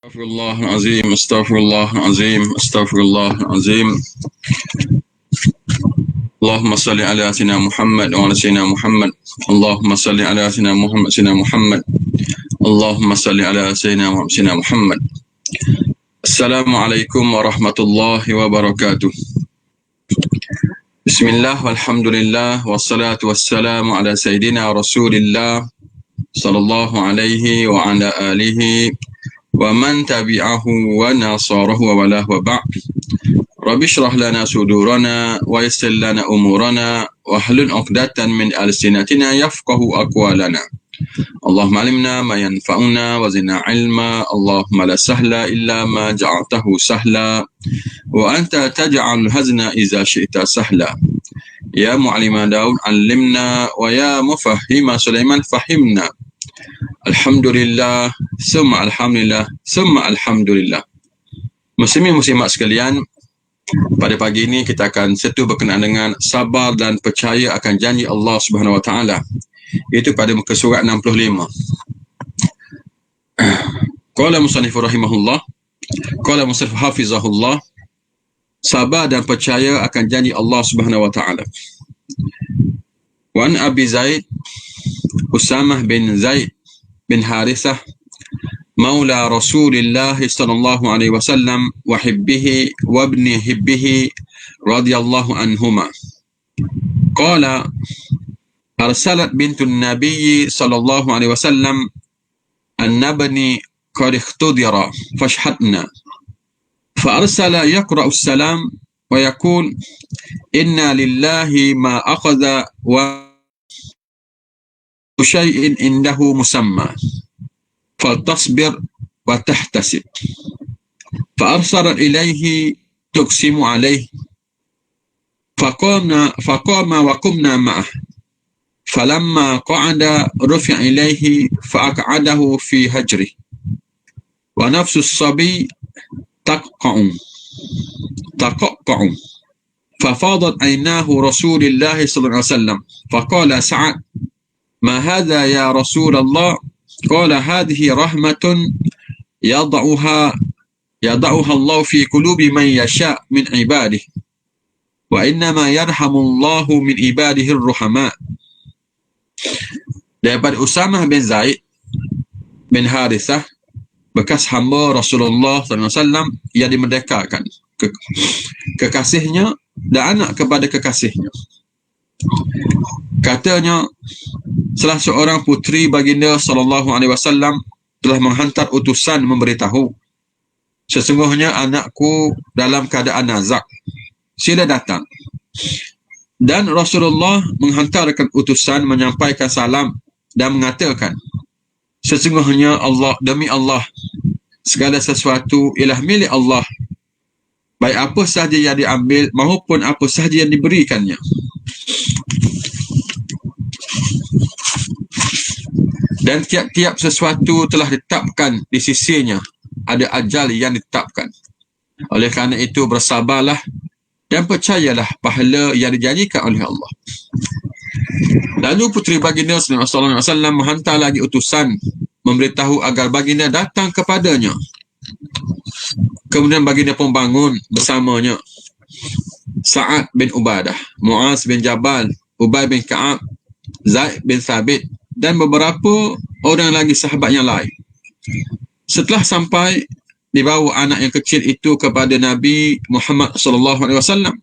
Astaghfirullahalazim, astaghfirullahalazim, astaghfirullahalazim. Allahumma salli ala sayyidina Muhammad wa ala sayyidina Muhammad. Allahumma salli ala sayyidina Muhammad sayyidina Muhammad. Allahumma salli ala sayyidina Muhammad sayyidina Muhammad. Assalamualaikum warahmatullahi wabarakatuh. Bismillah walhamdulillah wassalatu wassalamu ala sayyidina Rasulillah sallallahu alaihi wa ala alihi wa man tabi'ahu wa nasarahu wa walah wa ba'd. Rabbi shrah lana sudurana wa yassir lana umurana wa hlul 'uqdatan min alsinatina yafqahu aqwalana. Allahumma 'allimna ma yanfa'una wa zidna 'ilma. Allahumma la sahla illa ma ja'altahu sahla wa anta taj'alul hazna idza syi'ta sahla. Ya mu'allima Daud 'allimna wa ya mufahhima Sulaiman fahimna. Alhamdulillah, summa alhamdulillah, summa alhamdulillah. Muslimin muslimat sekalian, pada pagi ini kita akan sentuh berkenaan dengan sabar dan percaya akan janji Allah Subhanahu Wa Taala. Itu pada muka surat 65. Qala musannif rahimahullah, qala musannif hafizahullah, sabar dan percaya akan janji Allah Subhanahu Wa Taala. Wan Abi Zaid Usamah bin Zaid bin Harithah maula Rasulillah sallallahu alaihi wasallam wa hibbihi wa ibni hibbihi radhiyallahu anhuma qala arsalat bintun nabiyyi sallallahu alaihi wasallam annabni qad ikhtudira fashhadna fa arsala yaqra'u as-salam wa yaqul inna lillahi ma akhadha wa syai'in indahu musamma faltasbir wa tahtasib fa arsalat ilaihi tuqsimu alaihi faqama wa qumna ma'ah falamma qa'ada rufi'a ilaihi fa'aq'adahu fi hajri wa nafsu as-sabi taqa'u fafadat aynahu Rasulillah sallallahu alaihi wasallam faqala Sa'ad ما هذا يا رسول الله؟ قال هذه رحمة يضعها الله في قلوب من يشاء من عباده وإنما يرحم الله من عباده الرحماء. Daripada Usamah bin Zaid bin Harithah, bekas hamba Rasulullah SAW yang dimerdekakan, kekasihnya dan anak kepada kekasihnya. Katanya, salah seorang puteri baginda sallallahu alaihi wasallam telah menghantar utusan memberitahu, sesungguhnya anakku dalam keadaan nazak, sila datang. Dan Rasulullah menghantarkan utusan menyampaikan salam dan mengatakan, sesungguhnya Allah, demi Allah, segala sesuatu ialah milik Allah, baik apa sahaja yang diambil maupun apa sahaja yang diberikannya. Dan tiap-tiap sesuatu telah ditetapkan di sisinya, ada ajal yang ditetapkan. Oleh kerana itu bersabarlah dan percayalah pahala yang dijanjikan oleh Allah. Lalu puteri baginda sallallahu alaihi wasallam menghantar lagi utusan memberitahu agar baginda datang kepadanya. Kemudian baginda pun bangun bersamanya Sa'ad bin Ubadah, Mu'az bin Jabal, Ubay bin Ka'ab, Zaid bin Thabit dan beberapa orang lagi sahabat yang lain. Setelah sampai, dibawa anak yang kecil itu kepada Nabi Muhammad sallallahu alaihi wasallam.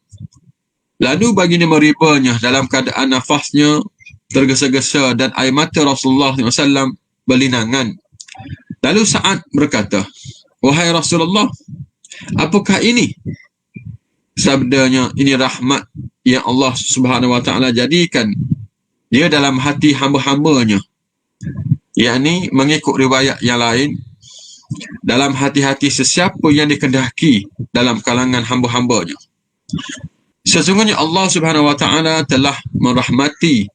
Lalu baginda meribanya dalam keadaan nafasnya tergesa-gesa dan air mata Rasulullah SAW berlinangan. Lalu Sa'ad berkata, "Wahai Rasulullah, apakah ini?" Sabdanya, "Ini rahmat yang Allah Subhanahu Wa Taala jadikan dia dalam hati hamba-hambanya." Yakni mengikut riwayat yang lain, dalam hati-hati sesiapa yang dikehendaki dalam kalangan hamba-hambanya. Sesungguhnya Allah Subhanahu Wa Taala telah merahmati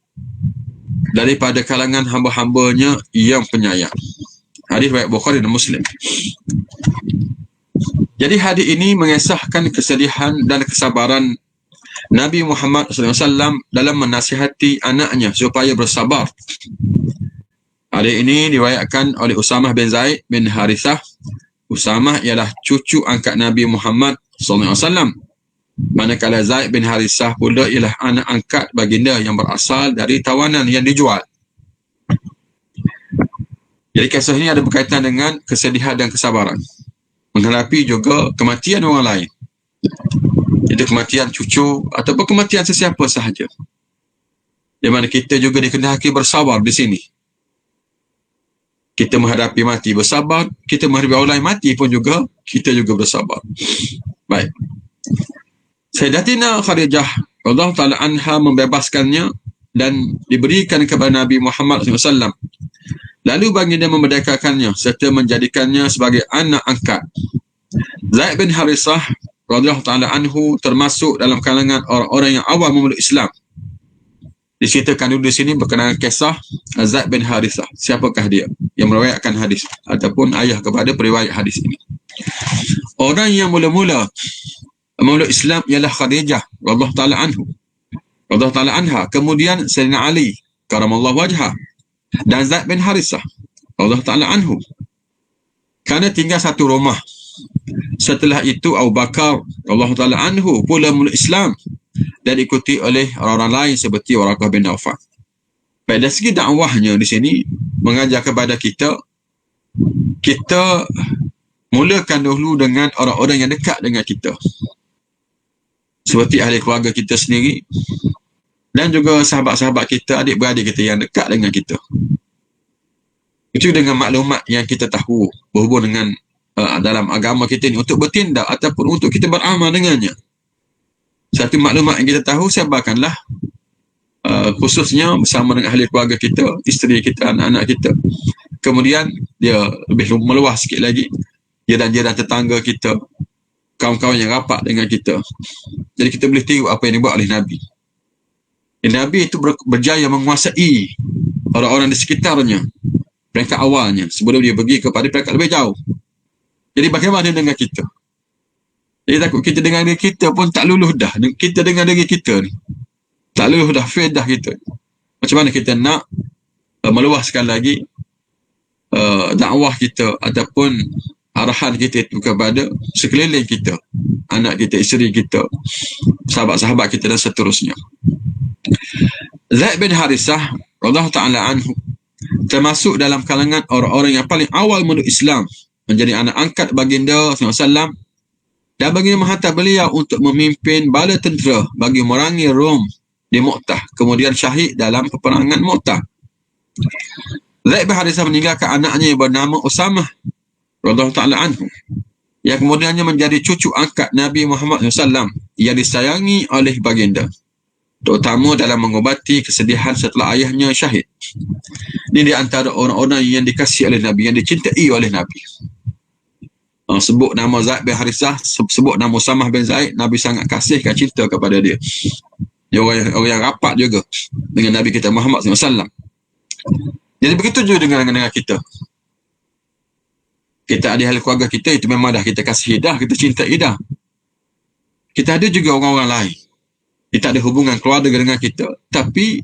daripada kalangan hamba-hambanya yang penyayang. Hadis riwayat Bukhari dan Muslim. Jadi hadis ini mengisahkan kesedihan dan kesabaran Nabi Muhammad SAW dalam menasihati anaknya supaya bersabar. Hadis ini diriwayatkan oleh Usamah bin Zaid bin Harithah Usamah ialah cucu angkat Nabi Muhammad SAW. Manakala Zaid bin Harithah pula ialah anak angkat baginda yang berasal dari tawanan yang dijual. Jadi kisah ini ada berkaitan dengan kesedihan dan kesabaran menghadapi juga kematian orang lain. Itu kematian cucu ataupun kematian sesiapa sahaja. Di mana kita juga dikehendaki bersabar di sini. Kita menghadapi mati bersabar, kita menghadapi orang lain mati pun juga, kita juga bersabar. Baik. Sayyidatina Khadijah radhiyallahu ta'ala anha membebaskannya dan diberikan kepada Nabi Muhammad SAW. Lalu baginda memerdekakannya serta menjadikannya sebagai anak angkat. Zaid bin Harithah radhiyallahu ta'ala anhu termasuk dalam kalangan orang-orang yang awal memeluk Islam. Diceritakan dulu di sini berkenaan kisah Zaid bin Harithah. Siapakah dia yang meriwayatkan hadis ataupun ayah kepada periwayat hadis ini? Orang yang mula-mula memeluk Islam ialah Khadijah radhiyallahu ta'ala anhu, radhiyallahu ta'ala anha. Kemudian Sayyidina Ali karamallahu wajhah dan Zaid bin Harithah radhiyallahu ta'ala anhu. Kerana tinggal satu rumah. Setelah itu Abu Bakar radhiyallahu ta'ala anhu pula memeluk Islam dan diikuti oleh orang-orang lain seperti Waraqah bin Nawfal. Baik, dari segi dakwahnya di sini mengajar kepada kita mulakan dahulu dengan orang-orang yang dekat dengan kita. Seperti ahli keluarga kita sendiri dan juga sahabat-sahabat kita, adik-beradik kita yang dekat dengan kita. Itu dengan maklumat yang kita tahu berhubung dengan dalam agama kita ini untuk bertindak ataupun untuk kita beramal dengannya. Satu maklumat yang kita tahu, sebarkanlah khususnya bersama dengan ahli keluarga kita, isteri kita, anak-anak kita. Kemudian dia lebih meluas sikit lagi, jiran-jiran tetangga kita, kawan-kawan yang rapat dengan kita. Jadi kita boleh tiru apa yang dibuat oleh Nabi. Nabi itu berjaya menguasai orang-orang di sekitarnya peringkat awalnya sebelum dia pergi kepada peringkat lebih jauh. Jadi bagaimana dengan kita? Jadi takut kita dengan diri kita pun tak luluh dah. Kita dengan diri kita ni tak luluh dah, fail dah kita. Macam mana kita nak meluaskan lagi dakwah kita ataupun arahan kita itu kepada sekeliling kita, anak kita, isteri kita, sahabat-sahabat kita dan seterusnya. Zaid bin Harithah radhiyallahu ta'ala anhu termasuk dalam kalangan orang-orang yang paling awal memeluk Islam, menjadi anak angkat baginda SAW, dan baginda menghantar beliau untuk memimpin bala tentera bagi merangi Rom di Mu'tah, kemudian syahid dalam peperangan Mu'tah. Zaid bin Harithah meninggalkan anaknya yang bernama Usamah radhiyallahu ta'ala anhu, yang kemudiannya menjadi cucu angkat Nabi Muhammad SAW yang disayangi oleh baginda, terutama dalam mengobati kesedihan setelah ayahnya syahid. Ini di antara orang-orang yang dikasihi oleh Nabi, yang dicintai oleh Nabi. Sebut nama Zaid bin Harithah, sebut nama Usamah bin Zaid, Nabi sangat kasihkan, cinta kepada dia. Dia orang yang rapat juga dengan Nabi kita Muhammad SAW. Jadi begitu juga dengan kita. Kita ada ahli keluarga kita, itu memang dah kita kasihi dah, kita cintai dah. Kita ada juga orang-orang lain, kita ada hubungan keluarga dengan kita, tapi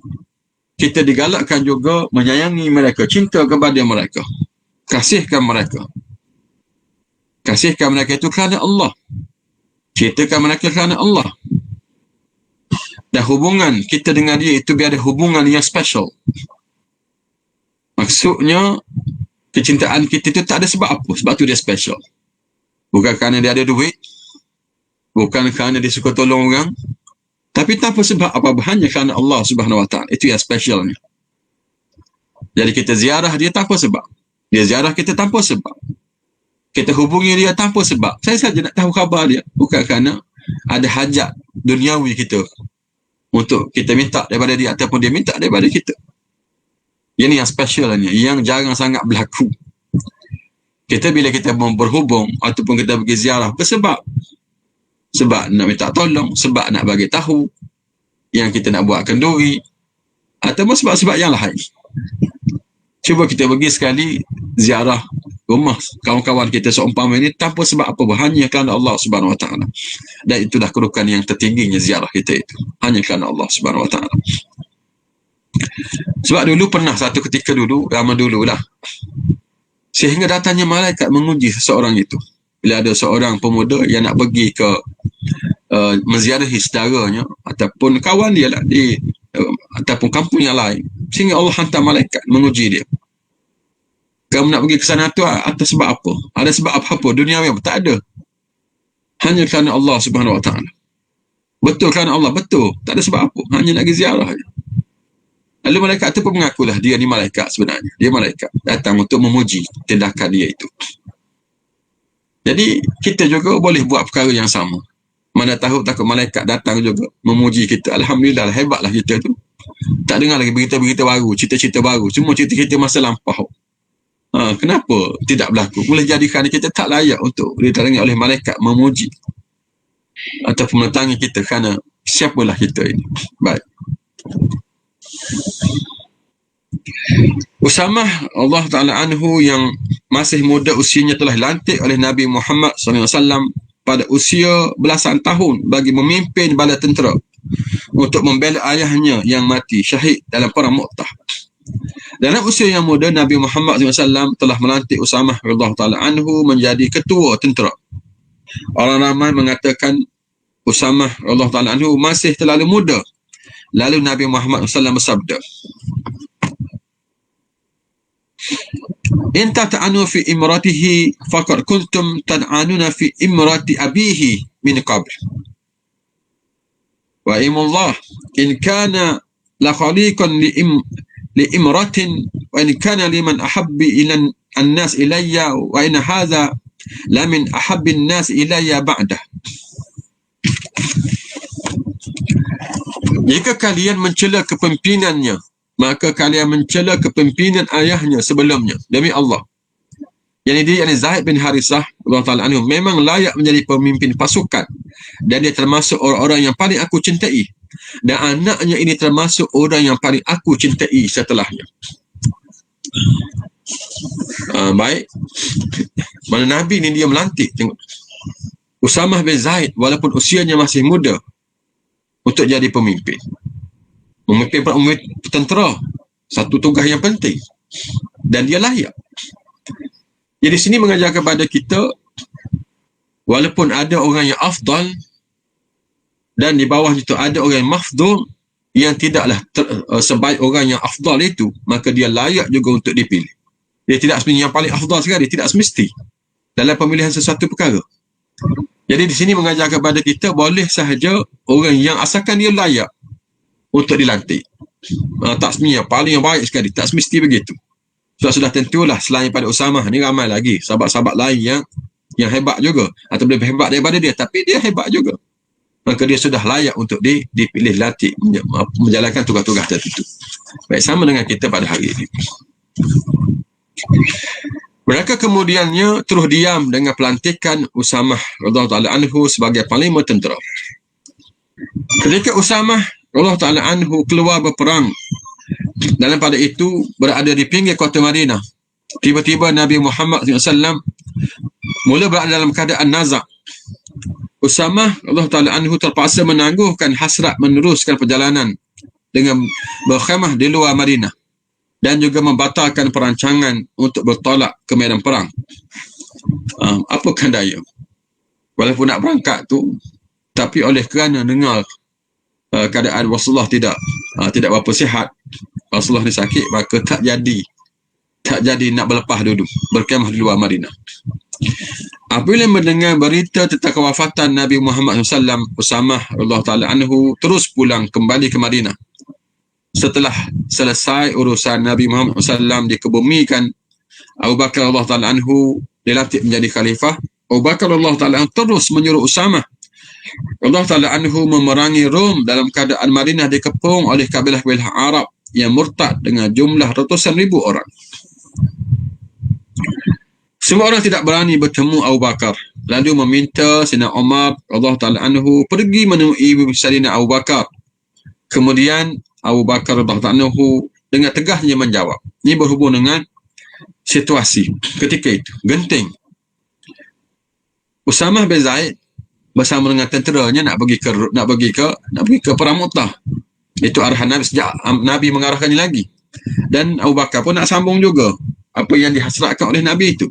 kita digalakkan juga menyayangi mereka, cinta kepada mereka, kasihkan mereka. Kasihkan mereka itu kerana Allah, cintakan mereka kerana Allah. Dan hubungan kita dengan dia itu biar ada hubungan yang special. Maksudnya kecintaan kita itu tak ada sebab apa, sebab tu dia special. Bukan kerana dia ada duit, bukan kerana dia suka tolong orang, tapi tanpa sebab apa-apa, hanya kerana Allah Subhanahu Wa Ta'ala. Itu yang specialnya. Jadi kita ziarah dia tanpa sebab, dia ziarah kita tanpa sebab, kita hubungi dia tanpa sebab. Saya saja nak tahu khabar dia, bukan kerana ada hajat duniawi kita untuk kita minta daripada dia ataupun dia minta daripada kita. Ini yang specialnya, yang jarang sangat berlaku. Kita bila kita berhubung ataupun kita pergi ziarah bersebab, sebab nak minta tolong, sebab nak bagi tahu, yang kita nak buat kenduri, ataupun sebab-sebab yang lain. Cuba kita pergi sekali ziarah rumah kawan-kawan kita seumpama ini tanpa sebab apa, hanya kerana Allah Subhanahu Wa Ta'ala. Dan itulah kedudukan yang tertingginya ziarah kita itu, hanya kerana Allah Subhanahu Wa Ta'ala. Sebab dulu pernah satu ketika dulu, lama dulu lah, Sehingga datangnya malaikat menguji seseorang itu. Bila ada seorang pemuda yang nak pergi ke menziarahi saudaranya ataupun kawan dia lah di ataupun kampung yang lain, sehingga Allah hantar malaikat menguji dia. Kamu nak pergi ke sana tu atas sebab apa? Ada sebab apa? Dunia yang tak ada. Hanya kerana Allah Subhanahu Wa Taala. Betul kerana Allah, betul. Tak ada sebab apa. Hanya nak pergi ziarah je. Lalu malaikat tu pun mengakulah dia ni malaikat sebenarnya. Dia malaikat. Datang untuk memuji tindakan dia itu. Jadi, kita juga boleh buat perkara yang sama. Mana tahu takut malaikat datang juga memuji kita. Alhamdulillah, hebatlah kita tu. Tak dengar lagi berita-berita baru, cerita-cerita baru. Semua cerita-cerita masa lampau. Kenapa tidak berlaku? Boleh jadi kerana kita tak layak untuk diterangi oleh malaikat memuji ataupun menentangi kita kerana siapalah kita ini. Baik. Usamah Allah Ta'ala anhu yang masih muda usianya telah dilantik oleh Nabi Muhammad SAW pada usia belasan tahun bagi memimpin bala tentera untuk membela ayahnya yang mati syahid dalam perang Mu'tah. Dalam usia yang muda, Nabi Muhammad SAW telah melantik Usamah radhiyallahu ta'ala anhu menjadi ketua tentera. Orang ramai mengatakan Usamah radhiyallahu ta'ala anhu masih terlalu muda. Lalu Nabi Muhammad SAW bersabda, "In tata'anu fi imratihi faqad kuntum tad'anuna fi imrati abihi min qabl. Wa imullah in kana la khaliqan li imratin wa in kana liman ahabbi ila an-nas ilayya wa in hadha la min ahabbi an-nas ilayya ba'dah." Jika kalian mencela kepemimpinannya, maka kalian mencela kepemimpinan ayahnya sebelumnya. Demi Allah. Yang Zaid bin Harithah Allah Ta'ala anhu memang layak menjadi pemimpin pasukan. Dan dia termasuk orang-orang yang paling aku cintai. Dan anaknya ini termasuk orang yang paling aku cintai setelahnya. Baik. Mana Nabi ni dia melantik. Tengok. Usamah bin Zaid walaupun usianya masih muda untuk jadi pemimpin. Memimpin tentera. Satu tugas yang penting. Dan dia layak. Jadi sini mengajar kepada kita, walaupun ada orang yang afdal, dan di bawah itu ada orang yang mafdul, yang tidaklah sebaik orang yang afdal itu, maka dia layak juga untuk dipilih. Dia tidak sebenarnya yang paling afdal sekali, tidak semesti dalam pemilihan sesuatu perkara. Jadi di sini mengajar kepada kita, boleh sahaja orang yang asalkan dia layak untuk dilantik. Tak semestinya paling yang baik sekali, tak semesti begitu. Sudah tentulah selain pada Usamah ni ramai lagi sahabat-sahabat lain yang hebat juga atau lebih hebat daripada dia, tapi dia hebat juga. Maka dia sudah layak untuk dipilih lantik menjalankan tugas-tugas tertentu. Baik, sama dengan kita pada hari ini. Mereka kemudiannya terus diam dengan pelantikan Usamah radhiyallahu ta'ala anhu sebagai panglima tentera. Ketika Usamah radhiyallahu ta'ala anhu keluar berperang, dalam pada itu berada di pinggir kota Madinah, tiba-tiba Nabi Muhammad SAW mula berada dalam keadaan nazak. Usamah radhiyallahu ta'ala anhu terpaksa menangguhkan hasrat meneruskan perjalanan dengan berkhemah di luar Madinah dan juga membatalkan perancangan untuk bertolak ke medan perang. Apakah daya? Walaupun nak berangkat tu, tapi oleh kerana dengar keadaan Rasulullah tidak berapa sihat, Rasulullah ni sakit, maka tak jadi nak berlepas dulu, berkemah di luar Madinah. Apabila mendengar berita tentang kewafatan Nabi Muhammad SAW, Usamah radhiyallahu ta'ala anhu terus pulang kembali ke Madinah. Setelah selesai urusan Nabi Muhammad SAW dikebumikan, Abu Bakar radhiyallahu ta'ala anhu dilantik menjadi khalifah. Abu Bakar radhiyallahu ta'ala anhu terus menyuruh Usamah radhiyallahu ta'ala anhu memerangi Rom dalam keadaan Madinah dikepung oleh kabilah-kabilah Arab yang murtad dengan jumlah ratusan ribu orang. Semua orang tidak berani bertemu Abu Bakar, lalu meminta Sayyidina Umar radhiyallahu ta'ala anhu pergi menemui Sayyidina Abu Bakar. Kemudian Abu Bakar radhiyallahu ta'ala anhu dengan tegasnya menjawab. Ini berhubung dengan situasi ketika itu, genting. Usamah bin Zaid bersama dengan tenteranya nak pergi ke perang Mu'tah. Itu arahan Nabi sejak Nabi mengarahkannya lagi. Dan Abu Bakar pun nak sambung juga. apa yang dihasratkan oleh Nabi itu.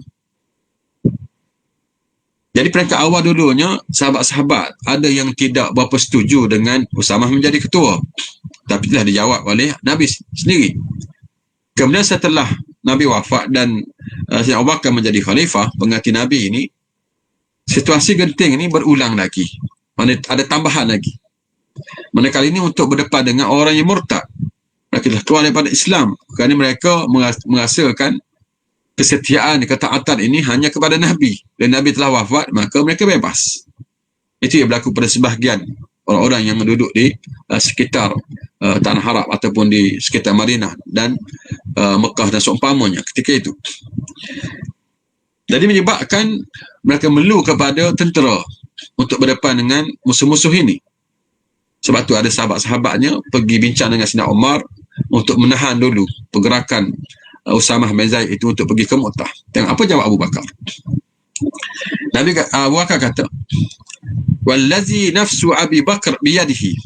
Jadi peringkat awal dulunya, sahabat-sahabat ada yang tidak berapa setuju dengan Usamah menjadi ketua. Tapi telah dijawab oleh Nabi sendiri. Kemudian setelah Nabi wafat dan Sayyidina Abu Bakar menjadi khalifah, pengganti Nabi ini, situasi genting ini berulang lagi. Ada tambahan lagi. Mana kali ini untuk berdepan dengan orang yang murtad. Mereka telah keluar daripada Islam. Kerana mereka merasakan kesetiaan, ketaatan ini hanya kepada Nabi. Dan Nabi telah wafat, maka mereka bebas. Itu yang berlaku pada sebahagian orang-orang yang duduk di sekitar Tanah Arab ataupun di sekitar Madinah dan Mekah dan seumpamanya ketika itu. Jadi menyebabkan mereka melu kepada tentera untuk berdepan dengan musuh-musuh ini. Sebab tu ada sahabat-sahabatnya pergi bincang dengan Sayyidina Umar untuk menahan dulu pergerakan Usamah bin Zaid itu untuk pergi ke Mu'tah. Tengok apa jawab Abu Bakar. Nabi Abu Bakar kata, "Wallazi nafsu Abi Bakar biyadihi,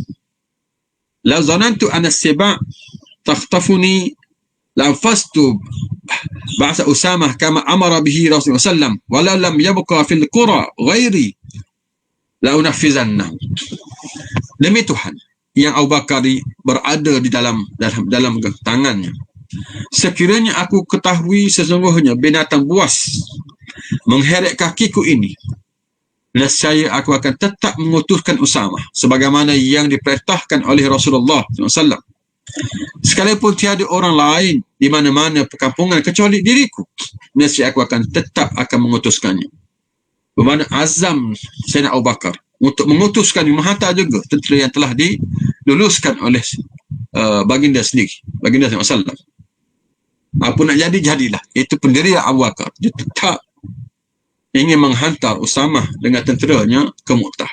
la zanantu anna as-siba' takhtafuni la fastu ba'sa Usamah kama amara bihi Rasulullah sallam, wala lam yabqa fil qura ghairi la unafizanna." Demi Tuhan yang Abu Bakar berada di dalam tangannya, sekiranya aku ketahui sesungguhnya binatang buas mengheret kakiku ini, nescaya aku akan tetap mengutuskan Usamah sebagaimana yang diperintahkan oleh Rasulullah SAW. Sekalipun tiada orang lain di mana-mana perkampungan kecuali diriku, nescaya aku akan tetap mengutuskannya. Bermakna azam Sayyidina Abu Bakar untuk mengutuskan, menghantar juga tentera yang telah diluluskan oleh baginda sendiri, baginda SAW. Apa nak jadi, jadilah. Itu pendirian Abu Bakar. Dia tetap ingin menghantar Usamah dengan tenteranya ke Mu'tah.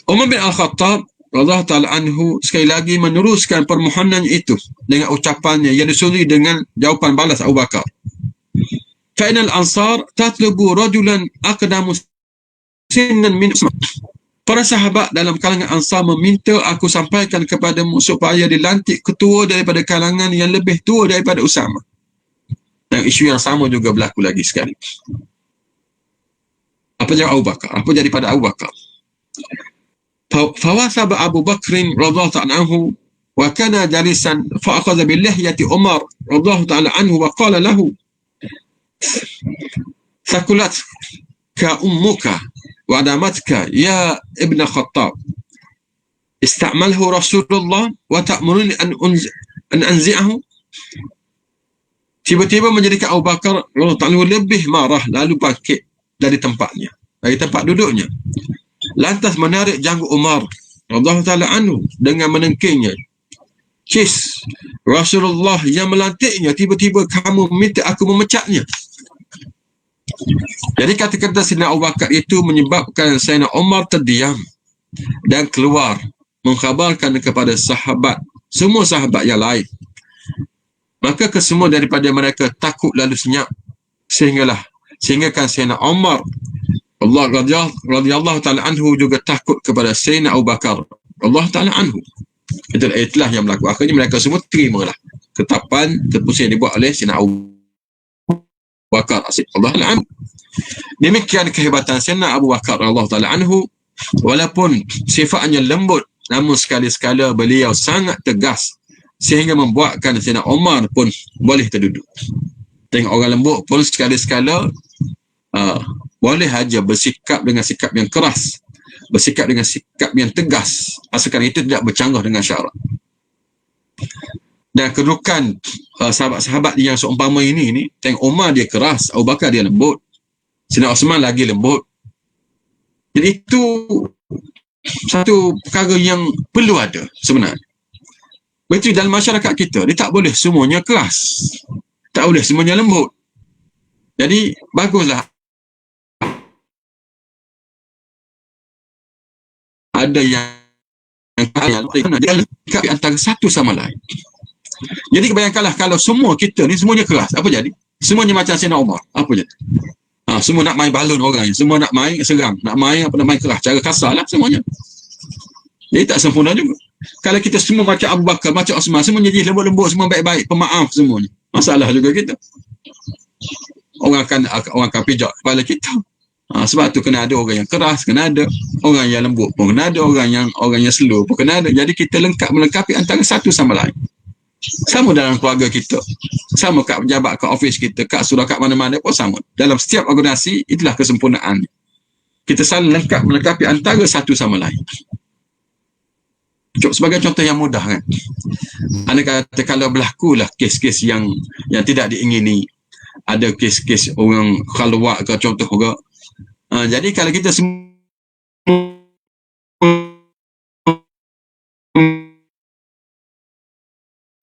Umar bin Al-Khattab radhiyallahu ta'ala anhu sekali lagi meneruskan permohonannya itu dengan ucapannya yang disusul dengan jawapan balas Abu Bakar. Fa'inal ansar tatlubu rajulan aqdamu sinnan min Usamah. Para sahabat dalam kalangan Ansar meminta aku sampaikan kepadamu supaya dilantik ketua daripada kalangan yang lebih tua daripada Usamah. Dan isu yang sama juga berlaku lagi sekali. Apa jawab Abu Bakar? Apa jadi pada Abu Bakar? Fawasaba Abu Bakrin radhiyallahu ta'ala anhu wa kana jalisan fa akhadha bil lihyati Umar radhiyallahu ta'ala anhu wa qala lahu sakulat ka ummuka wa adamatka ya ibn Khattab ista'malhu Rasulullah wa ta'muruni an anzi'ahu. Tiba-tiba menjadikan Abu Bakar radhiyallahu ta'ala lebih marah, lalu bangkit dari tempatnya, dari tempat duduknya, lantas menarik janggut Umar radhiyallahu ta'ala anhu dengan menengkingnya. Cis, Rasulullah yang melantiknya, tiba-tiba kamu minta aku memecatnya. Jadi kata-kata Sayyidina Abu Bakar itu menyebabkan Sayyidina Umar terdiam dan keluar mengkhabarkan kepada sahabat, semua sahabat yang lain. Maka kesemua daripada mereka takut lalu senyap, sehingga kan Sayyidina Umar radhiyallahu ta'ala anhu juga takut kepada Sayyidina Abu Bakar radhiyallahu ta'ala anhu. Itulah yang berlaku. Akhirnya mereka semua terimalah ketetapan keputusan yang dibuat oleh Sayyidina Abu Bakar radhiyallahu ta'ala anhu. Demikian kehebatan Sayyidina Abu Bakar radhiyallahu ta'ala anhu. Walaupun sifatnya lembut, namun sekali-sekala beliau sangat tegas sehingga membuatkan Sayyidina Umar pun boleh terduduk. Tengok orang lembut pun sekali-sekala boleh saja bersikap dengan sikap yang keras, bersikap dengan sikap yang tegas, asalkan itu tidak bercanggah dengan syarak. Dan kedudukan sahabat-sahabat yang seumpama ini, tengok Umar dia keras, Abu Bakar dia lembut, Sayyidina Osman lagi lembut. Jadi itu satu perkara yang perlu ada sebenarnya. Betul, dalam masyarakat kita, dia tak boleh semuanya keras, tak boleh semuanya lembut. Jadi baguslah ada yang di antara satu sama lain. Jadi bayangkanlah kalau semua kita ni semuanya keras, apa jadi? Semuanya macam Sayyidina Umar, apa jadi? Semua nak main balon orang, semua nak main seram, nak main keras, cara kasar lah semuanya. Jadi tak sempurna juga. Kalau kita semua macam Abu Bakar, macam Osman, semuanya jadi lembut-lembut, semua baik-baik, pemaaf semuanya. Masalah juga kita. Orang akan pijak kepala kita. Sebab tu kena ada orang yang keras, kena ada orang yang lembut pun kena ada, orang yang slow pun kena ada. Jadi kita melengkapi antara satu sama lain. Sama dalam keluarga kita, sama kat pejabat, kat office kita, kat surau, kat mana-mana pun sama. Dalam setiap organisasi, itulah kesempurnaan. Kita saling melengkapi antara satu sama lain. Sebagai contoh yang mudah kan, anda kata kalau berlakulah kes-kes yang tidak diingini, ada kes-kes orang khalwat ke contoh ke, jadi kalau kita semua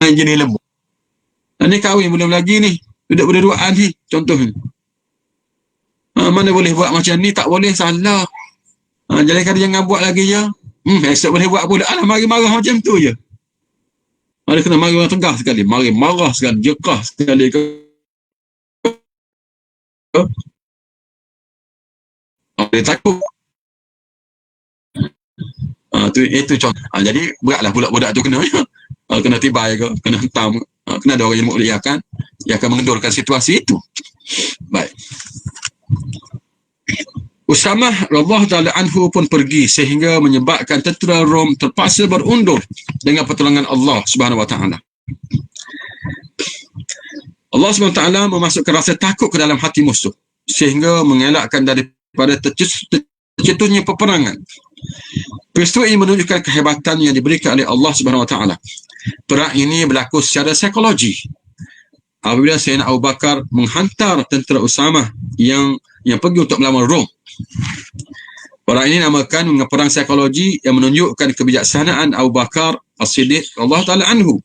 jenis lembut, ni kahwin belum lagi ni, duduk berduaan ni contoh ni, mana boleh buat macam ni, tak boleh, salah. Jadi kalau jangan buat lagi je, esok boleh buat pula, alah mari marah macam tu je. Ada kena mari orang tegas sekali, mari marah sekali, jekah sekali ke. Dia takut. Itu contoh. Jadi beratlah budak-budak tu kena ya. Kena tibai ke, kena hentam, kena ada orang yang muliakan, yang akan mengendurkan situasi itu. Baik. Usamah radhiyallahu ta'ala anhu pun pergi sehingga menyebabkan tentera Rom terpaksa berundur dengan pertolongan Allah Subhanahu wa taala. Allah Subhanahu wa taala memasukkan rasa takut ke dalam hati musuh sehingga mengelakkan daripada tercetusnya peperangan. Peristiwa ini menunjukkan kehebatan yang diberikan oleh Allah Subhanahu wa taala. Perang ini berlaku secara psikologi. Apabila Sayyidina Abu Bakar menghantar tentera Usamah yang pergi untuk melawan Rom. Perang ini dinamakan dengan perang psikologi yang menunjukkan kebijaksanaan Abu Bakar As-Siddiq Allah Ta'ala anhu.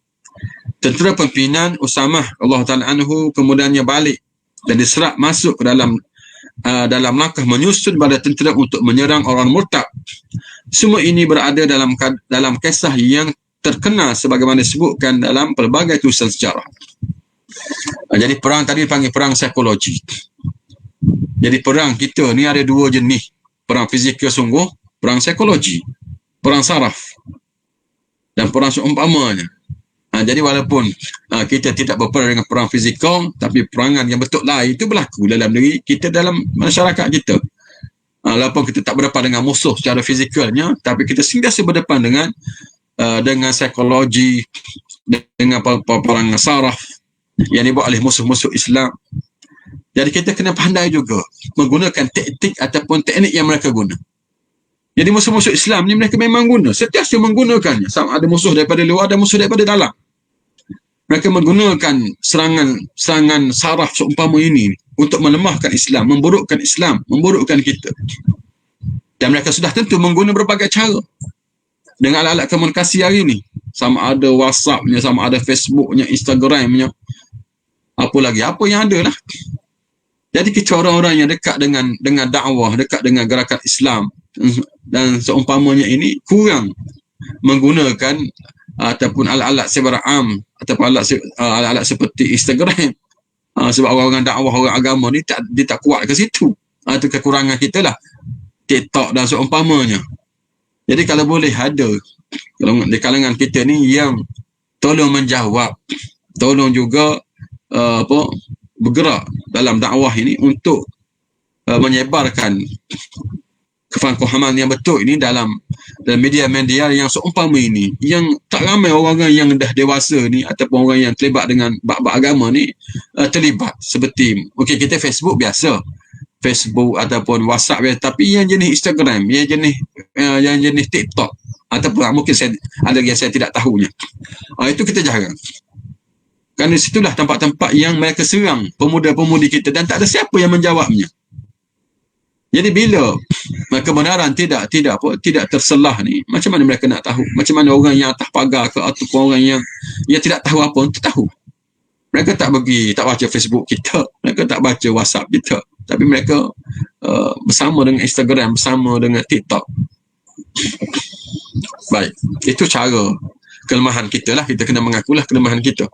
Tentera pimpinan Usamah Allah Ta'ala anhu kemudiannya balik dan diserap masuk ke dalam langkah menyusun pada tentera untuk menyerang orang murtad. Semua ini berada dalam kisah yang terkenal sebagaimana disebutkan dalam pelbagai tulisan sejarah. Jadi perang tadi dipanggil perang psikologi. Jadi perang kita ni ada dua jenis. Perang fizikal sungguh, perang psikologi, perang saraf, dan perang seumpamanya. Jadi walaupun kita tidak berperang dengan perang fizikal, tapi perangan yang betul lain itu berlaku dalam diri kita, dalam masyarakat kita. Walaupun kita tak berdepan dengan musuh secara fizikalnya, tapi kita sentiasa berdepan dengan psikologi, dengan perang saraf yang dibuat oleh musuh-musuh Islam. Jadi kita kena pandai juga menggunakan taktik ataupun teknik yang mereka guna. Jadi musuh-musuh Islam ni mereka memang guna, sentiasa menggunakannya. Sama ada musuh daripada luar, ada musuh daripada dalam. Mereka menggunakan serangan saraf seumpama ini untuk melemahkan Islam, memburukkan Islam, memburukkan kita. Dan mereka sudah tentu mengguna berbagai cara. Dengan alat-alat komunikasi hari ini, sama ada WhatsApp-nya, sama ada Facebook-nya, Instagram-nya, apa lagi, apa yang ada lah. Jadi kita orang-orang yang dekat dengan dakwah, dekat dengan gerakan Islam dan seumpamanya ini kurang menggunakan ataupun alat-alat sebarang am ataupun alat-alat seperti Instagram. Sebab orang-orang dakwah, orang agama ni dia tak kuat ke situ. Itu kekurangan kita lah. TikTok dan seumpamanya. Jadi kalau boleh ada di kalangan kita ni yang tolong menjawab, tolong juga bergerak dalam dakwah ini untuk menyebarkan kefahaman yang betul ini dalam media-media yang seumpama ini, yang tak ramai orang yang dah dewasa ni ataupun orang yang terlibat dengan bab-bab agama ni terlibat. Seperti kita Facebook biasa, Facebook ataupun WhatsApp biasa, tapi yang jenis Instagram, yang jenis TikTok ataupun mungkin ada yang saya tidak tahunya, itu kita jarang. Kerana situlah tempat-tempat yang mereka serang pemuda-pemudi kita dan tak ada siapa yang menjawabnya. Jadi bila kebenaran tidak terselah ni, macam mana mereka nak tahu? Macam mana orang yang atas pagar ke ataupun orang yang tidak tahu apa untuk tahu? Mereka tak baca Facebook kita, mereka tak baca WhatsApp kita, tapi mereka bersama dengan Instagram, bersama dengan TikTok. Baik, itu cara kelemahan kita lah. Kita kena mengakulah kelemahan kita.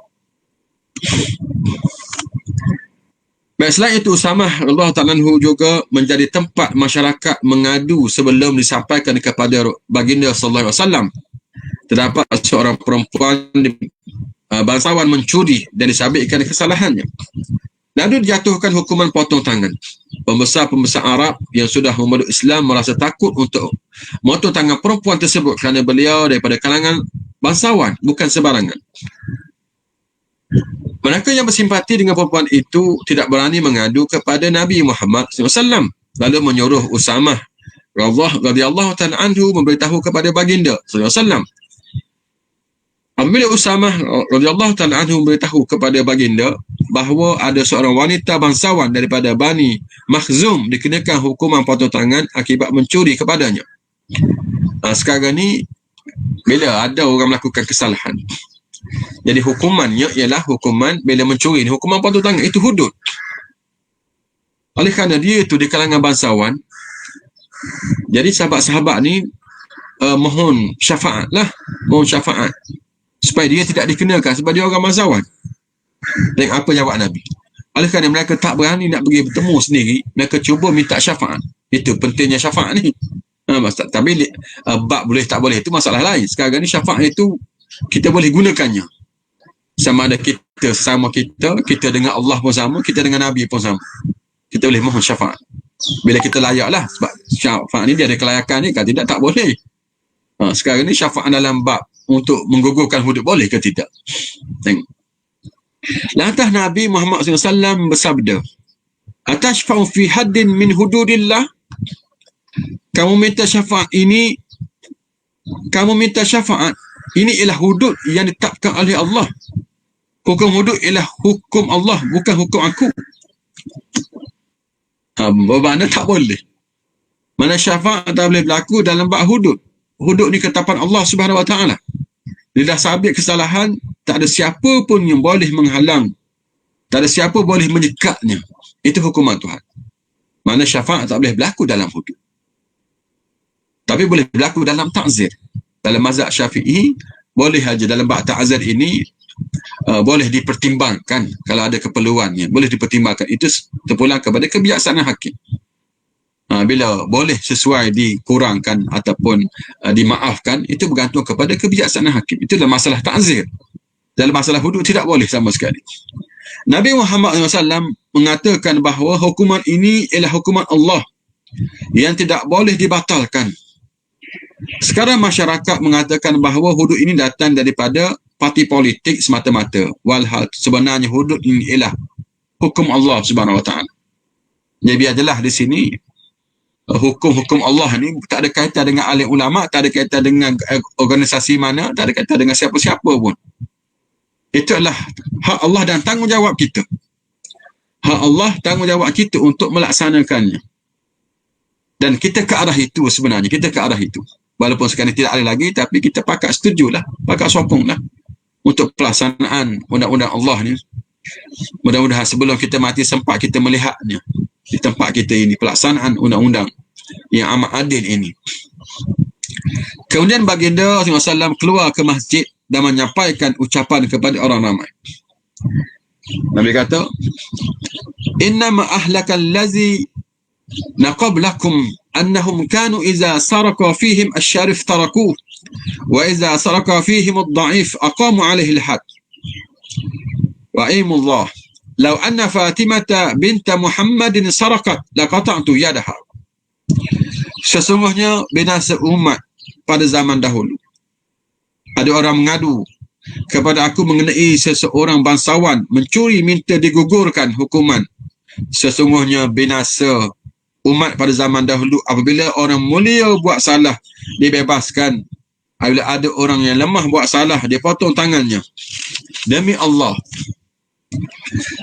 Baik, selain itu Usamah radhiyallahu ta'ala anhu juga menjadi tempat masyarakat mengadu sebelum disampaikan kepada baginda sallallahu alaihi wasallam. Terdapat seorang perempuan bangsawan mencuri dan disabitkan kesalahannya. Lalu dijatuhkan hukuman potong tangan. Pembesar-pembesar Arab yang sudah memeluk Islam merasa takut untuk memotong tangan perempuan tersebut kerana beliau daripada kalangan bangsawan, bukan sebarangan. Mereka yang bersimpati dengan perempuan itu tidak berani mengadu kepada Nabi Muhammad SAW, lalu menyuruh Usamah radhiyallahu ta'ala anhu memberitahu kepada baginda SAW. Apabila Usamah radhiyallahu ta'ala anhu memberitahu kepada baginda bahawa ada seorang wanita bangsawan daripada Bani Makhzum dikenakan hukuman potong tangan akibat mencuri kepadanya. Sekarang ni bila ada orang melakukan kesalahan, jadi hukumannya ialah hukuman bila mencuri. Hukuman potong tangan itu hudud. Oleh kerana dia itu di kalangan bangsawan, jadi sahabat-sahabat ni mohon syafaat lah, mohon syafaat supaya dia tidak dikenakan sebab dia orang bangsawan. Dan apa jawab Nabi? Oleh kerana mereka tak berani nak pergi bertemu sendiri, mereka cuba minta syafaat. Itu pentingnya syafaat ni. Tapi bab boleh tak boleh itu masalah lain. Sekarang ni syafaat itu kita boleh gunakannya. Sama ada kita sama kita dengan Allah pun sama, kita dengan Nabi pun sama. Kita boleh mohon syafaat. Bila kita layak lah. Sebab syafaat ni dia ada kelayakan ni, kalau tidak tak boleh. Sekarang ni syafaat dalam bab untuk menggugurkan hudud boleh ke tidak? Tengok. Lantas Nabi Muhammad SAW bersabda, atashfa'u fi haddin min hududillah? Kamu minta syafaat ini ialah hudud yang ditetapkan oleh Allah. Hukum hudud ialah hukum Allah, bukan hukum aku. Bermakna tak boleh. Mana syafaat tak boleh berlaku dalam bab hudud. Hudud ni ketetapan Allah Subhanahu Wa Taala. Dia dah sabit kesalahan, tak ada siapa pun yang boleh menghalang. Tak ada siapa boleh menyekatnya. Itu hukuman Tuhan. Mana syafaat tak boleh berlaku dalam hudud. Tapi boleh berlaku dalam ta'zir. Dalam mazhab Syafi'i, boleh saja dalam bab ta'zir ini boleh dipertimbangkan kalau ada keperluannya. Boleh dipertimbangkan. Itu terpulang kepada kebijaksanaan hakim. Bila boleh sesuai dikurangkan ataupun dimaafkan, itu bergantung kepada kebijaksanaan hakim. Itu dalam masalah ta'zir. Dalam masalah hudud tidak boleh sama sekali. Nabi Muhammad SAW mengatakan bahawa hukuman ini ialah hukuman Allah yang tidak boleh dibatalkan. Sekarang masyarakat mengatakan bahawa hudud ini datang daripada parti politik semata-mata. Walhal sebenarnya hudud ini ialah hukum Allah Subhanahu Wa Taala. Jadi biarlah di sini hukum-hukum Allah ni tak ada kaitan dengan alim ulama, tak ada kaitan dengan organisasi mana, tak ada kaitan dengan siapa-siapa pun. Itu adalah hak Allah dan tanggungjawab kita. Hak Allah, tanggungjawab kita untuk melaksanakannya. Dan kita ke arah itu sebenarnya, kita ke arah itu. Walaupun sekarang tidak ada lagi, tapi kita pakat setujulah, pakat sokonglah untuk pelaksanaan undang-undang Allah ni. Mudah-mudahan sebelum kita mati sempat kita melihatnya di tempat kita ini, pelaksanaan undang-undang yang amat adil ini. Kemudian baginda SAW keluar ke masjid dan menyampaikan ucapan kepada orang ramai. Nabi kata, innama ahlakal lazi naqablakum annahum kanu iza saraka fihim asy-syarif tarakuh wa iza saraka fihim ad-dha'if aqamu alaihi al-had. Wa aimullah law anna Fatimah bint Muhammadin sarakat laqata'tu yadaha. Sesungguhnya binasa umat pada zaman dahulu. Ada orang mengadu kepada aku mengenai seseorang bangsawan mencuri minta digugurkan hukuman. Sesungguhnya binasa umat pada zaman dahulu apabila orang mulia buat salah dibebaskan, apabila ada orang yang lemah buat salah dipotong tangannya. Demi Allah,